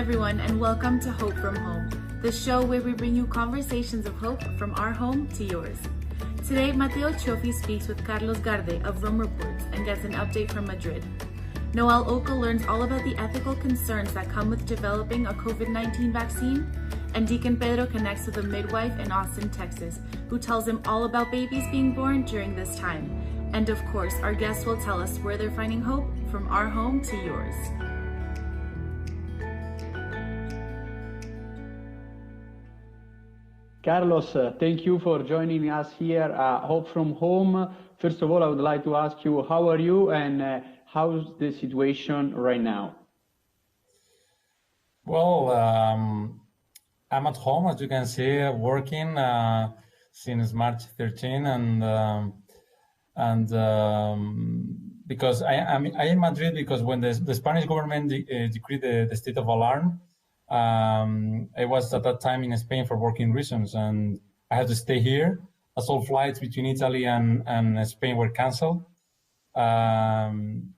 everyone, and welcome to Hope from Home, the show where we bring you conversations of hope from our home to yours. Today, Mateo Chofi speaks with Carlos Garde of Rome Reports and gets an update from Madrid. Noel Oka learns all about the ethical concerns that come with developing a COVID-19 vaccine, and Deacon Pedro connects with a midwife in Austin, Texas, who tells him all about babies being born during this time. And of course, our guests will tell us where they're finding hope from our home to yours. Carlos, thank you for joining us here at Hope from Home. First of all, I would like to ask you, how are you and how's the situation right now? Well, I'm at home, as you can see, working since March 13, and because I'm in Madrid, because when the Spanish government decreed the state of alarm, I was at that time in Spain for working reasons, and I had to stay here as all flights between Italy and Spain were canceled. And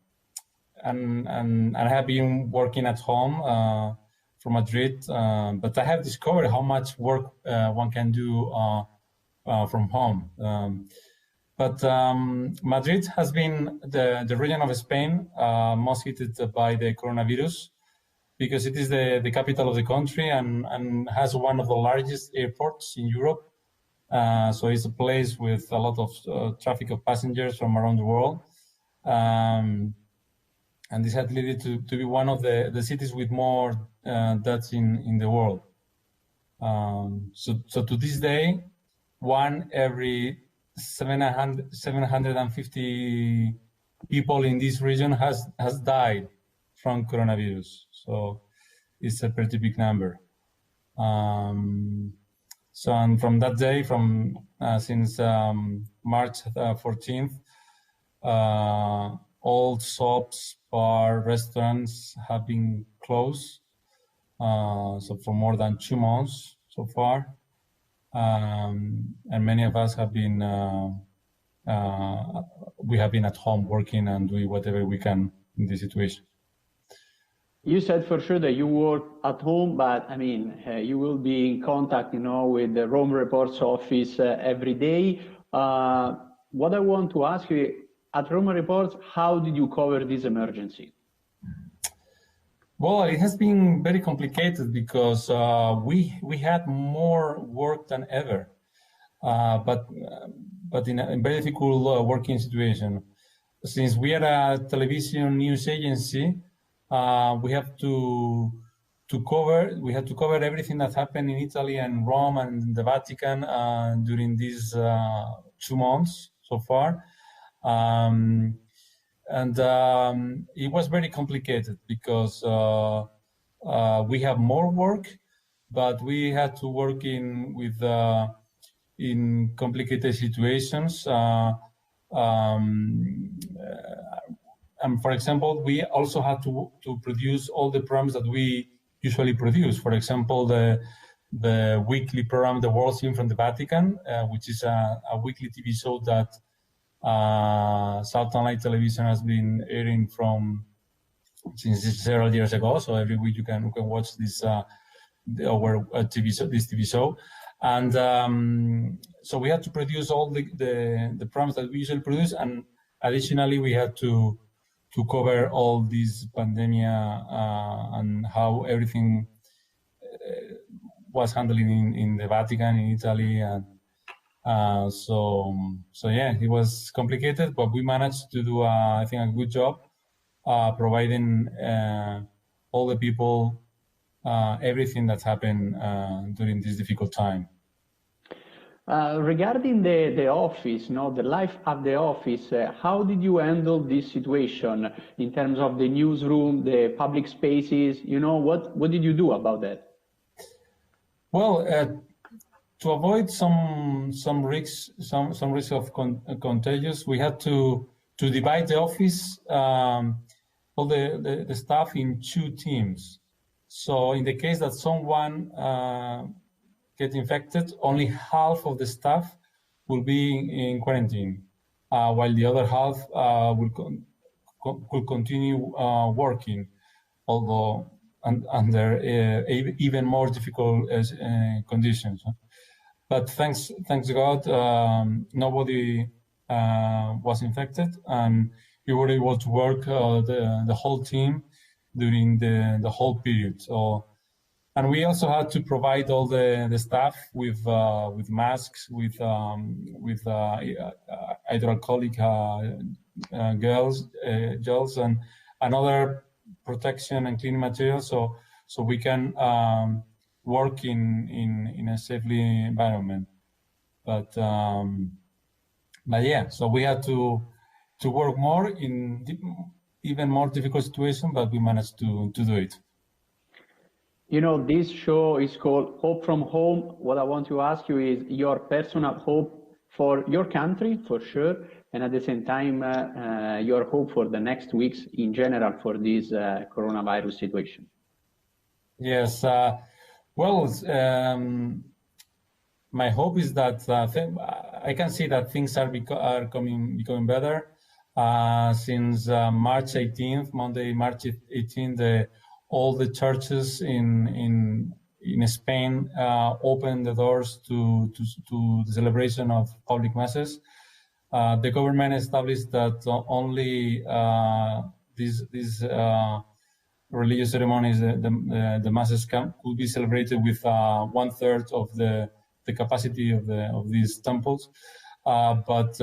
I have been working at home from Madrid, but I have discovered how much work one can do from home. But Madrid has been the region of Spain most hit by the coronavirus, because it is the capital of the country and has one of the largest airports in Europe. So it's a place with a lot of traffic of passengers from around the world. And this had led to be one of the cities with more deaths in the world. So to this day, one every 750 people in this region has died from coronavirus. So it's a pretty big number. So and from that day, since March 14th, all shops, bars, restaurants have been closed. So for more than 2 months so far. And many of us have been, we have been at home working and doing whatever we can in this situation. You said for sure that you work at home, but I mean, you will be in contact, with the Rome Reports office every day. What I want to ask you, at Rome Reports, how did you cover this emergency? Well, it has been very complicated because we had more work than ever, but in a very difficult working situation. Since we are a television news agency, we have to cover everything that happened in Italy and Rome and the Vatican during these 2 months so far. And it was very complicated because we have more work, but we had to work in complicated situations. And for example, we also had to produce all the programs that we usually produce. For example, the weekly program, The World Seen from the Vatican, which is a weekly TV show that Southern Light Television has been airing since several years ago. So every week you can watch this TV show, and so we had to produce all the programs that we usually produce, and additionally we had to cover all this pandemic and how everything was handled in the Vatican, in Italy, and so yeah, it was complicated, but we managed to do, I think, a good job providing all the people everything that happened during this difficult time. Regarding the office, the life at the office, how did you handle this situation in terms of the newsroom, the public spaces? What did you do about that? Well, to avoid some risks of contagious, we had to divide the office, all the staff in 2 teams. So in the case that someone get infected, only half of the staff will be in quarantine, while the other half will continue working. Although under even more difficult conditions. But thanks God, nobody was infected, and we were able to work the whole team during the whole period. So, and we also had to provide all the staff with masks, with hydroalcoholic gels and other protection and cleaning materials, so we can work in a safely environment. But yeah, so we had to work more in even more difficult situation, but we managed to do it. You know, this show is called Hope from Home. What I want to ask you is your personal hope for your country, for sure, and at the same time, your hope for the next weeks in general for this coronavirus situation. Yes, well, my hope is that I can see that things are becoming better. Since March 18th, Monday, March 18th, all the churches in Spain opened the doors to the celebration of public masses. The government established that only these religious ceremonies, the masses could be celebrated with 1/3 of the capacity of these temples. But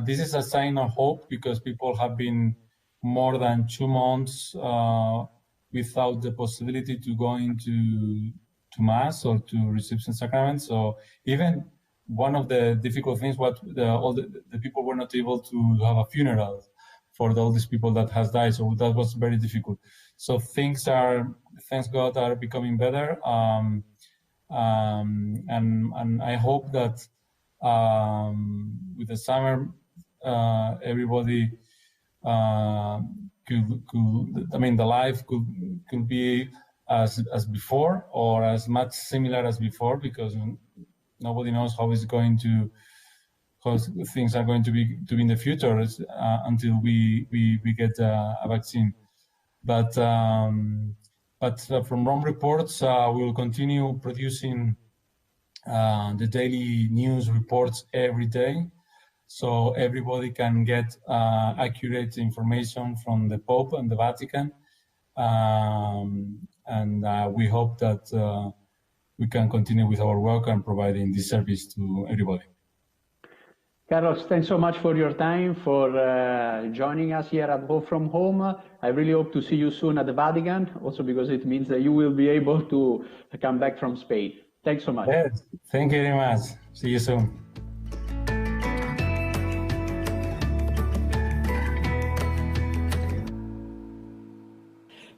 this is a sign of hope, because people have been more than 2 months without the possibility to go into mass or to receive some sacraments. So even one of the difficult things, all the people were not able to have a funeral for all these people that has died. So that was very difficult. So things are, thanks God, are becoming better. And I hope that with the summer, everybody the life could be as before, or as much similar as before, because nobody knows how things are going to be in the future until we get a vaccine. But from Rome Reports, we will continue producing the daily news reports every day, so everybody can get accurate information from the Pope and the Vatican. And we hope that we can continue with our work and providing this service to everybody. Carlos, thanks so much for your time, for joining us here at Hope from Home. I really hope to see you soon at the Vatican, also because it means that you will be able to come back from Spain. Thanks so much. Yes, thank you very much. See you soon.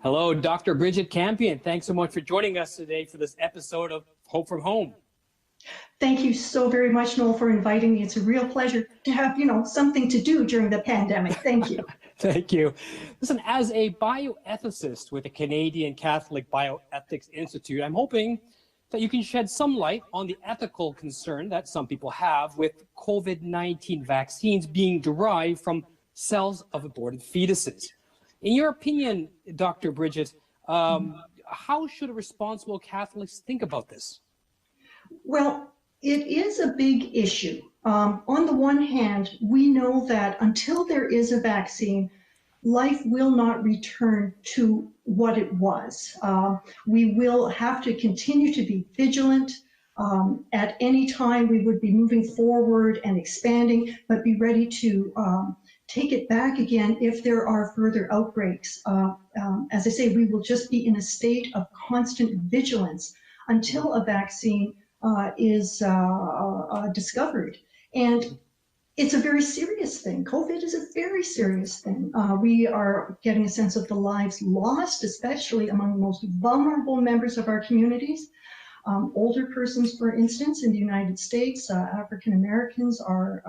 Hello, Dr. Bridget Campion. Thanks so much for joining us today for this episode of Hope from Home. Thank you so very much, Noel, for inviting me. It's a real pleasure to have, something to do during the pandemic. Thank you. Thank you. Listen, as a bioethicist with the Canadian Catholic Bioethics Institute, I'm hoping that you can shed some light on the ethical concern that some people have with COVID-19 vaccines being derived from cells of aborted fetuses. In your opinion, Dr. Bridget, how should responsible Catholics think about this? Well, it is a big issue. On the one hand, we know that until there is a vaccine, life will not return to what it was. We will have to continue to be vigilant. At any time, we would be moving forward and expanding, but be ready to take it back again if there are further outbreaks. As I say, we will just be in a state of constant vigilance until a vaccine is discovered. And it's a very serious thing. COVID is a very serious thing. We are getting a sense of the lives lost, especially among the most vulnerable members of our communities. Older persons, for instance, in the United States, African Americans are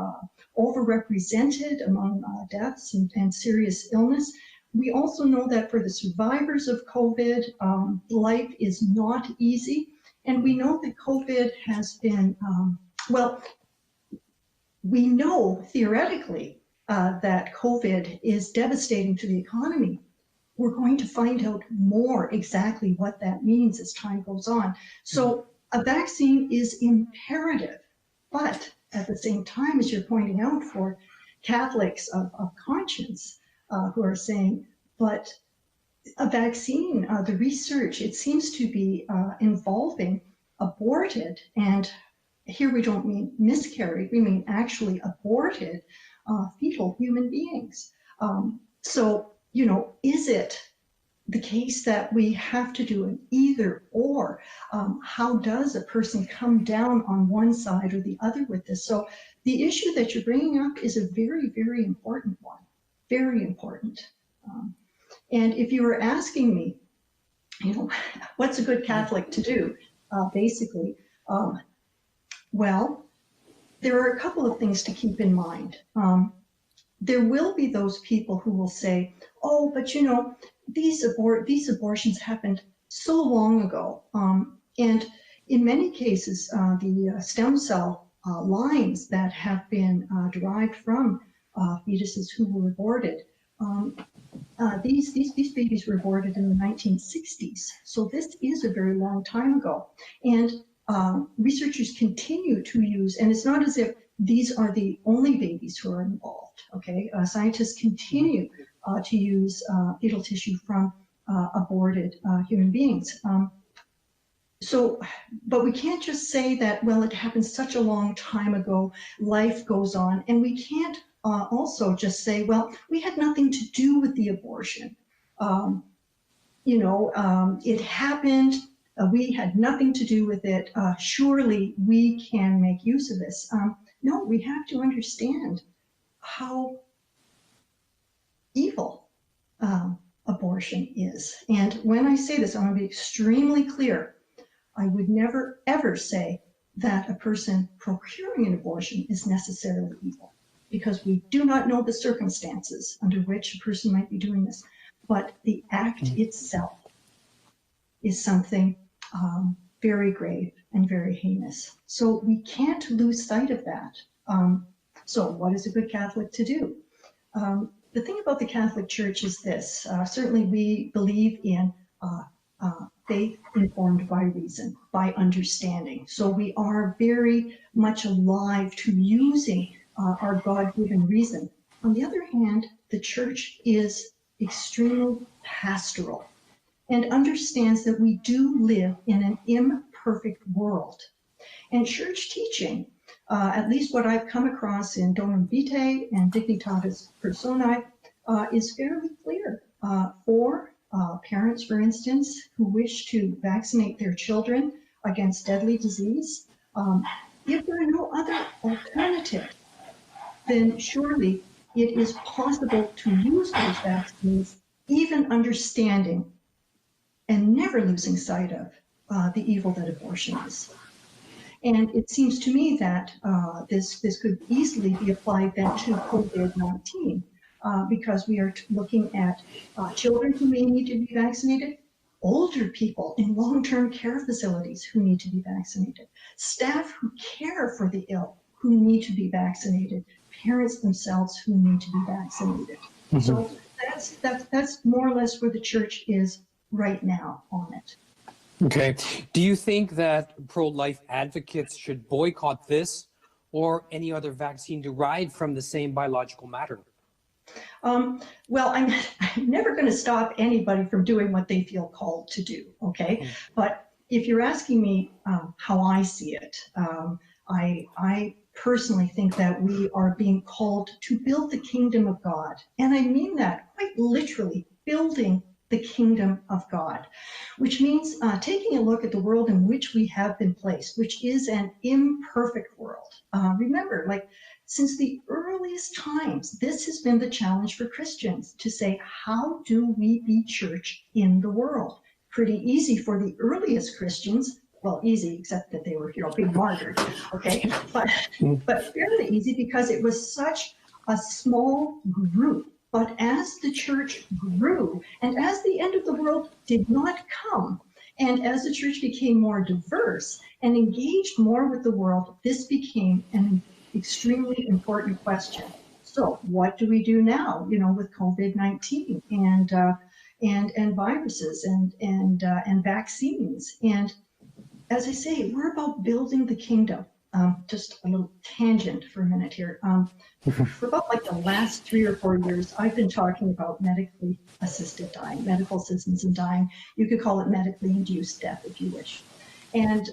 overrepresented among deaths and serious illness. We also know that for the survivors of COVID, life is not easy. And we know that COVID has been, we know theoretically that COVID is devastating to the economy. we're going to find out more exactly what that means as time goes on. So a vaccine is imperative, but at the same time, as you're pointing out, for Catholics of conscience who are saying, but a vaccine, the research, it seems to be involving aborted, and here we don't mean miscarried, we mean actually aborted fetal human beings. So, you know, is it the case that we have to do an either or? How does a person come down on one side or the other with this? So the issue that you're bringing up is a very, very important one, very important. And if you were asking me, you know, what's a good Catholic to do, basically, well, there are a couple of things to keep in mind. There will be those people who will say, oh, but you know, these abortions happened so long ago. And in many cases, the stem cell lines that have been derived from fetuses who were aborted, these babies were aborted in the 1960s. So this is a very long time ago. And researchers continue to use, and it's not as if these are the only babies who are involved, okay? Scientists continue to use fetal tissue from aborted human beings. So, but we can't just say that, well, it happened such a long time ago, life goes on, and we can't also just say, well, we had nothing to do with the abortion. You know, it happened, we had nothing to do with it, surely we can make use of this. No, we have to understand how evil abortion is. And when I say this, I want to be extremely clear. I would never, ever say that a person procuring an abortion is necessarily evil, because we do not know the circumstances under which a person might be doing this. But the act itself is something very grave and very heinous. So we can't lose sight of that. So what is a good Catholic to do? The thing about the Catholic Church is this. Certainly we believe in faith informed by reason, by understanding. So we are very much alive to using our God-given reason. On the other hand, the Church is extremely pastoral and understands that we do live in an imperfect world. And church teaching, at least what I've come across in Donum Vitae and Dignitatis Personae, is fairly clear. For parents, for instance, who wish to vaccinate their children against deadly disease, if there are no other alternatives, then surely it is possible to use those vaccines, even understanding and never losing sight of the evil that abortion is. And it seems to me that this could easily be applied then to COVID-19, because we are looking at children who may need to be vaccinated, older people in long-term care facilities who need to be vaccinated, staff who care for the ill who need to be vaccinated, parents themselves who need to be vaccinated. Mm-hmm. So that's more or less where the Church is right now on it. Okay. Do you think that pro-life advocates should boycott this or any other vaccine derived from the same biological matter? Well, I'm never going to stop anybody from doing what they feel called to do, okay? Mm-hmm. But if you're asking me how I see it, I personally think that we are being called to build the kingdom of God. And I mean that quite literally, building the kingdom of God, which means taking a look at the world in which we have been placed, which is an imperfect world. Remember, like since the earliest times, this has been the challenge for Christians to say, how do we be church in the world? Pretty easy for the earliest Christians. Well, easy, except that they were, being martyred, okay? But fairly easy because it was such a small group. But as the church grew, and as the end of the world did not come, and as the church became more diverse and engaged more with the world, this became an extremely important question. So what do we do now, with COVID-19? and viruses and vaccines. And as I say, we're about building the kingdom. Just a little tangent for a minute here. For about like the last 3 or 4 years, I've been talking about medically assisted dying, medical assistance in dying. You could call it medically induced death if you wish. And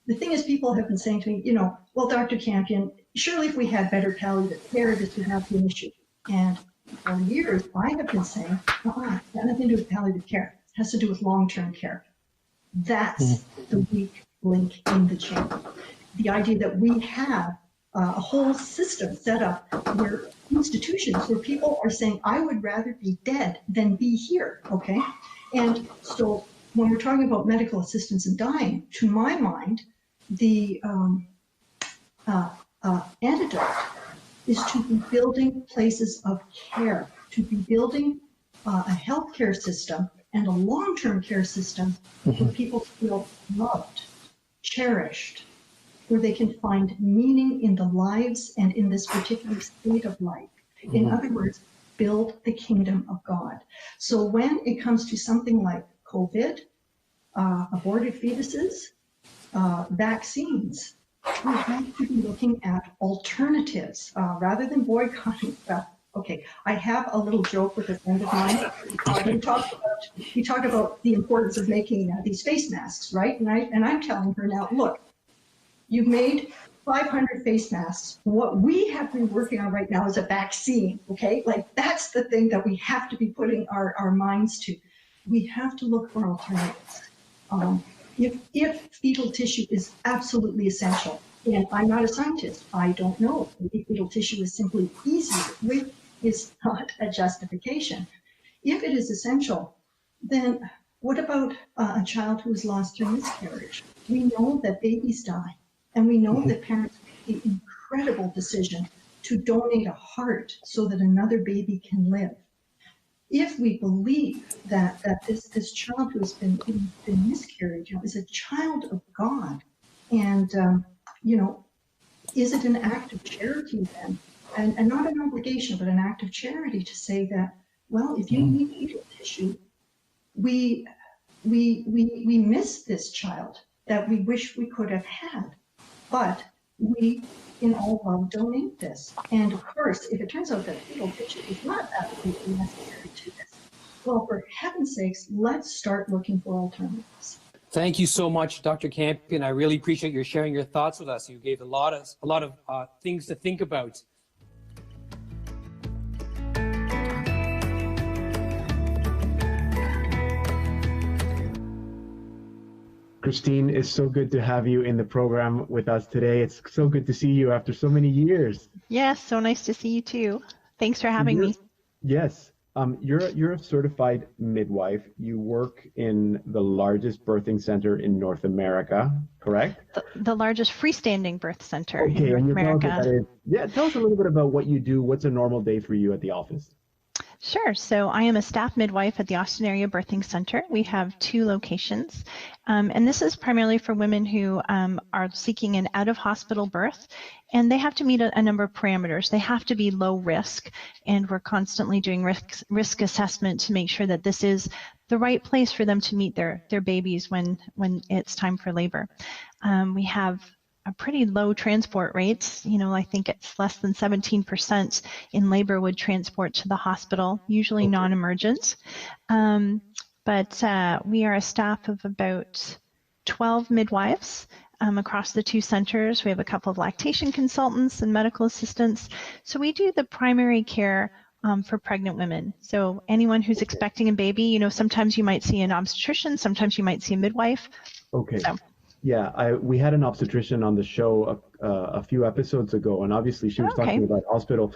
the thing is, people have been saying to me, well, Dr. Campion, surely if we had better palliative care, this would not be an issue. And for years, I have been saying, it's got nothing to do with palliative care. It has to do with long-term care. That's the weak link in the chain. The idea that we have a whole system set up where institutions where people are saying, I would rather be dead than be here, okay? And so when we're talking about medical assistance in dying, to my mind, the antidote is to be building places of care, to be building a healthcare system and a long-term care system where people feel loved, cherished, where they can find meaning in the lives and in this particular state of life. In other words, build the kingdom of God. So when it comes to something like COVID, aborted fetuses, vaccines, we have to be looking at alternatives rather than boycotting. Okay, I have a little joke with a friend of mine. We talk about the importance of making these face masks, right? And I'm telling her now, look, you've made 500 face masks. What we have been working on right now is a vaccine, okay? Like that's the thing that we have to be putting our minds to. We have to look for alternatives. If fetal tissue is absolutely essential, and I'm not a scientist, I don't know. Maybe fetal tissue is simply easier, which is not a justification. If it is essential, then what about a child who is lost through miscarriage? We know that babies die, and we know that parents make the incredible decision to donate a heart so that another baby can live. If we believe that this child who has been miscarried, is a child of God, and is it an act of charity then, and not an obligation, but an act of charity to say that, well, if you need fetal tissue, we miss this child that we wish we could have had, but we in all love donate this. And of course, if it turns out that fetal tissue is not absolutely necessary to this, well, for heaven's sakes, let's start looking for alternatives. Thank you so much, Dr. Campion. I really appreciate your sharing your thoughts with us. You gave a lot of things to think about. Christine, it's so good to have you in the program with us today. It's so good to see you after so many years. Yes, so nice to see you too. Thanks for having me. Yes. You're a certified midwife. You work in the largest birthing center in North America, correct? The largest freestanding birth center in and North America. Tell us a little bit about what you do. What's a normal day for you at the office? Sure. So I am a staff midwife at the Austin Area Birthing Center. We have 2 locations, and this is primarily for women who are seeking an out-of-hospital birth, and they have to meet a number of parameters. They have to be low risk, and we're constantly doing risk assessment to make sure that this is the right place for them to meet their babies when it's time for labor. We have a pretty low transport rates. I think it's less than 17% in labor would transport to the hospital, usually non-emergent. But we are a staff of about 12 midwives across the 2 centers. We have a couple of lactation consultants and medical assistants. So we do the primary care for pregnant women. So anyone who's expecting a baby, sometimes you might see an obstetrician, sometimes you might see a midwife. Okay. So. Yeah, we had an obstetrician on the show a few episodes ago, and obviously she was talking about hospital.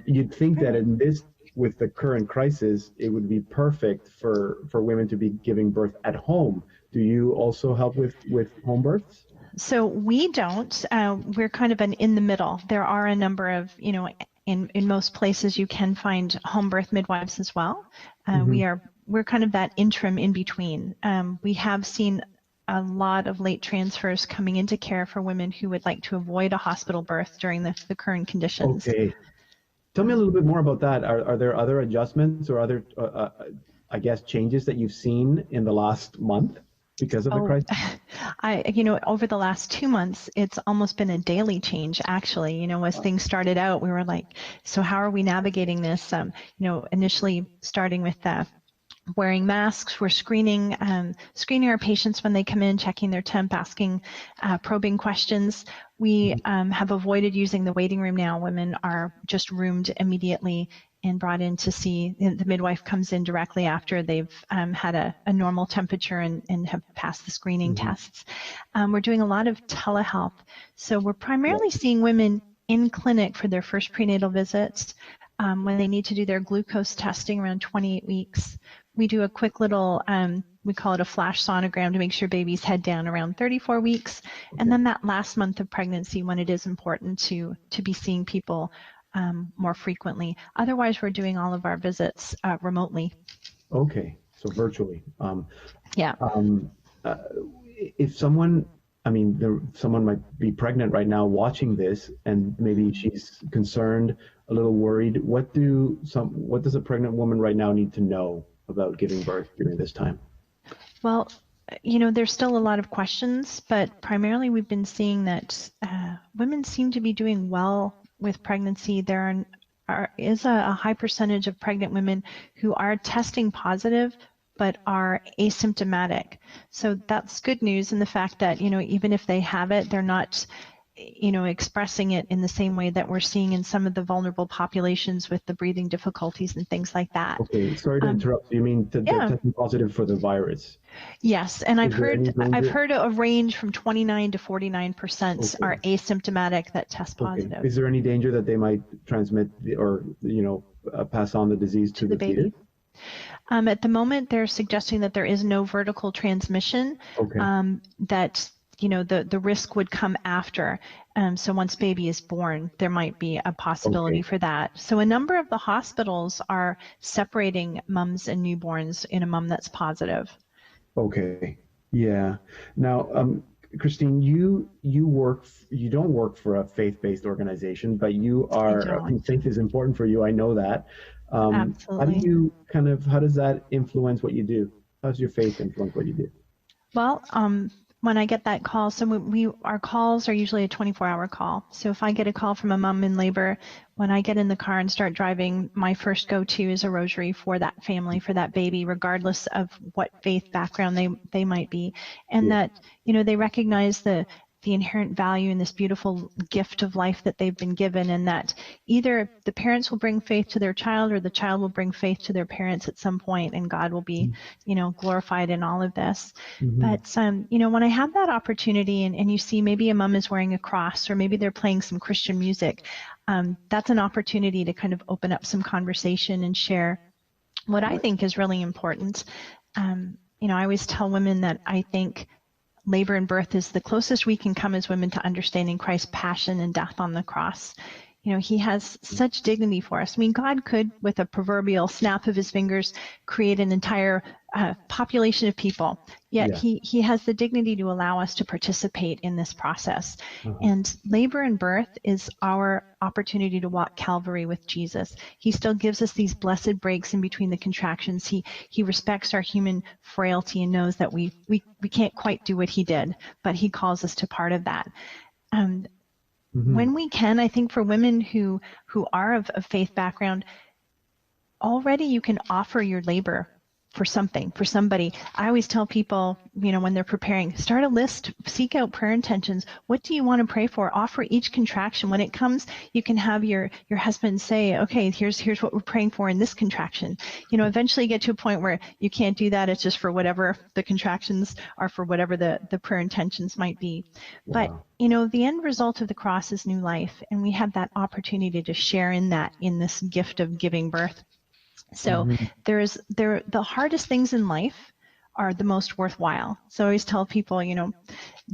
You'd think that with the current crisis, it would be perfect for women to be giving birth at home. Do you also help with home births? So we don't. We're kind of in the middle. There are a number of, in most places you can find home birth midwives as well. We're kind of that interim in between. We have seen a lot of late transfers coming into care for women who would like to avoid a hospital birth during the current conditions. Okay. Tell me a little bit more about that. Are there other adjustments or other I guess, changes that you've seen in the last month because of the crisis? Over the last 2 months, it's almost been a daily change, actually. As things started out, we were like, so how are we navigating this? Initially starting with wearing masks, we're screening our patients when they come in, checking their temp, asking probing questions. We have avoided using the waiting room now. Women are just roomed immediately and brought in to see. The midwife comes in directly after they've had a normal temperature and have passed the screening tests. We're doing a lot of telehealth. So we're primarily seeing women in clinic for their first prenatal visits. When they need to do their glucose testing around 28 weeks. We do a quick little, we call it a flash sonogram to make sure baby's head down around 34 weeks. And then that last month of pregnancy when it is important to be seeing people more frequently. Otherwise, we're doing all of our visits remotely. Okay, so virtually. Yeah. If someone, someone might be pregnant right now watching this, and maybe she's concerned, a little worried. What does a pregnant woman right now need to know about giving birth during this time? Well, there's still a lot of questions, but primarily we've been seeing that women seem to be doing well with pregnancy. There is a high percentage of pregnant women who are testing positive but are asymptomatic. So that's good news in the fact that, even if they have it, they're not, expressing it in the same way that we're seeing in some of the vulnerable populations with the breathing difficulties and things like that. Okay, sorry to interrupt. You mean they're testing positive for the virus? Yes, and I've heard a range from 29 to 49% are asymptomatic that test positive. Okay. Is there any danger that they might transmit or pass on the disease to the baby? At the moment, they're suggesting that there is no vertical transmission. That the risk would come after. So once baby is born, there might be a possibility for that. So a number of the hospitals are separating mums and newborns in a mom that's positive. Okay. Yeah. Now, Christine, you don't work for a faith-based organization, but you are. Faith is important for you. I know that. Absolutely. How does that influence what you do? How does your faith influence what you do? Well, when I get that call, so our calls are usually a 24-hour call. So if I get a call from a mom in labor, when I get in the car and start driving, my first go-to is a rosary for that family, for that baby, regardless of what faith background they might be. And that, they recognize the inherent value in this beautiful gift of life that they've been given, and that either the parents will bring faith to their child or the child will bring faith to their parents at some point, and God will be, glorified in all of this. But, when I have that opportunity and you see maybe a mom is wearing a cross or maybe they're playing some Christian music, that's an opportunity to kind of open up some conversation and share what I think is really important. I always tell women that I think labor and birth is the closest we can come as women to understanding Christ's passion and death on the cross. He has such dignity for us. God could, with a proverbial snap of his fingers, create an entire population of people. Yet he has the dignity to allow us to participate in this process. And labor and birth is our opportunity to walk Calvary with Jesus. He still gives us these blessed breaks in between the contractions. He respects our human frailty and knows that we can't quite do what he did, but he calls us to part of that. When we can, I think for women who are of faith background, already you can offer your labor for somebody. I always tell people, when they're preparing, start a list, seek out prayer intentions. What do you want to pray for? Offer each contraction. When it comes, you can have your husband say, okay, here's what we're praying for in this contraction. Eventually get to a point where you can't do that. It's just for whatever the contractions are, for whatever the prayer intentions might be. Wow. But, the end result of the cross is new life. And we have that opportunity to share in this gift of giving birth. So the hardest things in life are the most worthwhile. So I always tell people,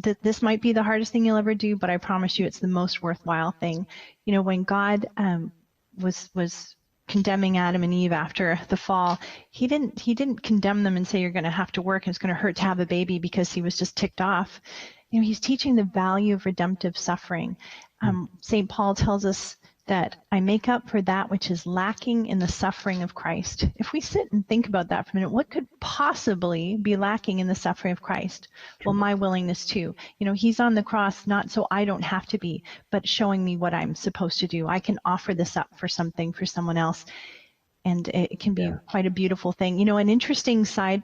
that this might be the hardest thing you'll ever do, but I promise you it's the most worthwhile thing. When God was condemning Adam and Eve after the fall, he didn't condemn them and say you're going to have to work and it's going to hurt to have a baby because he was just ticked off. He's teaching the value of redemptive suffering. St. Paul tells us that I make up for that which is lacking in the suffering of Christ. If we sit and think about that for a minute, what could possibly be lacking in the suffering of Christ? Well, my willingness to. He's on the cross not so I don't have to be, but showing me what I'm supposed to do. I can offer this up for something, for someone else. And it can be quite a beautiful thing. An interesting side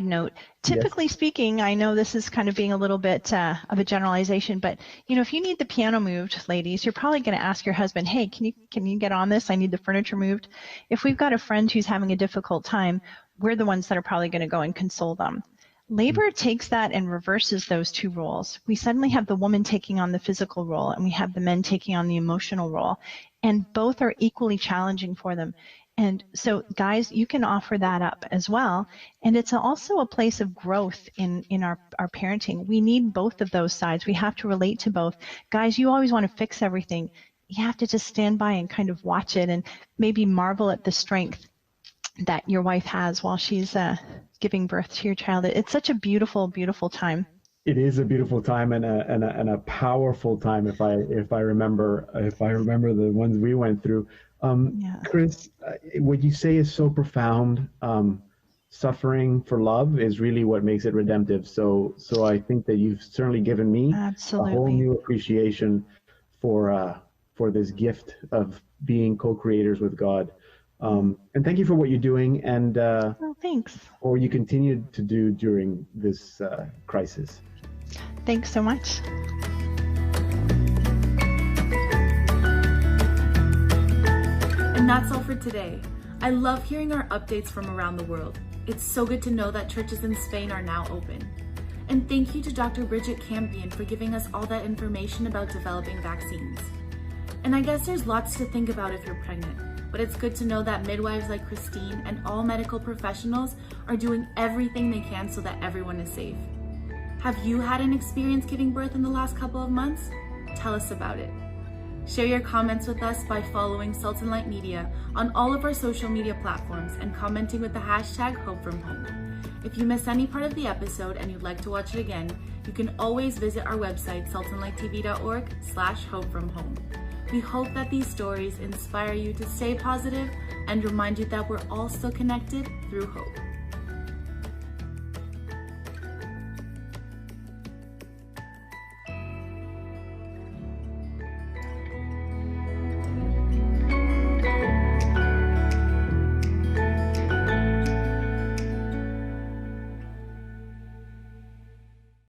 note, typically speaking, I know this is kind of being a little bit of a generalization, but if you need the piano moved, ladies, you're probably going to ask your husband, hey, can you get on this? I need the furniture moved. If we've got a friend who's having a difficult time, we're the ones that are probably going to go and console them. Labor takes that and reverses those two roles. We suddenly have the woman taking on the physical role, and we have the men taking on the emotional role, and both are equally challenging for them. And so, guys, you can offer that up as well. And it's also a place of growth in our parenting. We need both of those sides. We have to relate to both. Guys, you always want to fix everything. You have to just stand by and kind of watch it and maybe marvel at the strength that your wife has while she's giving birth to your child. It's such a beautiful, beautiful time. It is a beautiful time and a powerful time. If I remember the ones we went through. Chris, what you say is so profound. Suffering for love is really what makes it redemptive. So I think that you've certainly given me a whole new appreciation for this gift of being co-creators with God. And thank you for what you're doing and thanks. Or you continue to do during this crisis. Thanks so much. And that's all for today. I love hearing our updates from around the world. It's so good to know that churches in Spain are now open. And thank you to Dr. Bridget Campion for giving us all that information about developing vaccines. And I guess there's lots to think about if you're pregnant, but it's good to know that midwives like Christine and all medical professionals are doing everything they can so that everyone is safe. Have you had an experience giving birth in the last couple of months? Tell us about it. Share your comments with us by following Salt and Light Media on all of our social media platforms and commenting with the hashtag #HopeFromHome. If you missed any part of the episode and you'd like to watch it again, you can always visit our website, saltandlighttv.org/hopefromhome. We hope that these stories inspire you to stay positive and remind you that we're all still connected through hope.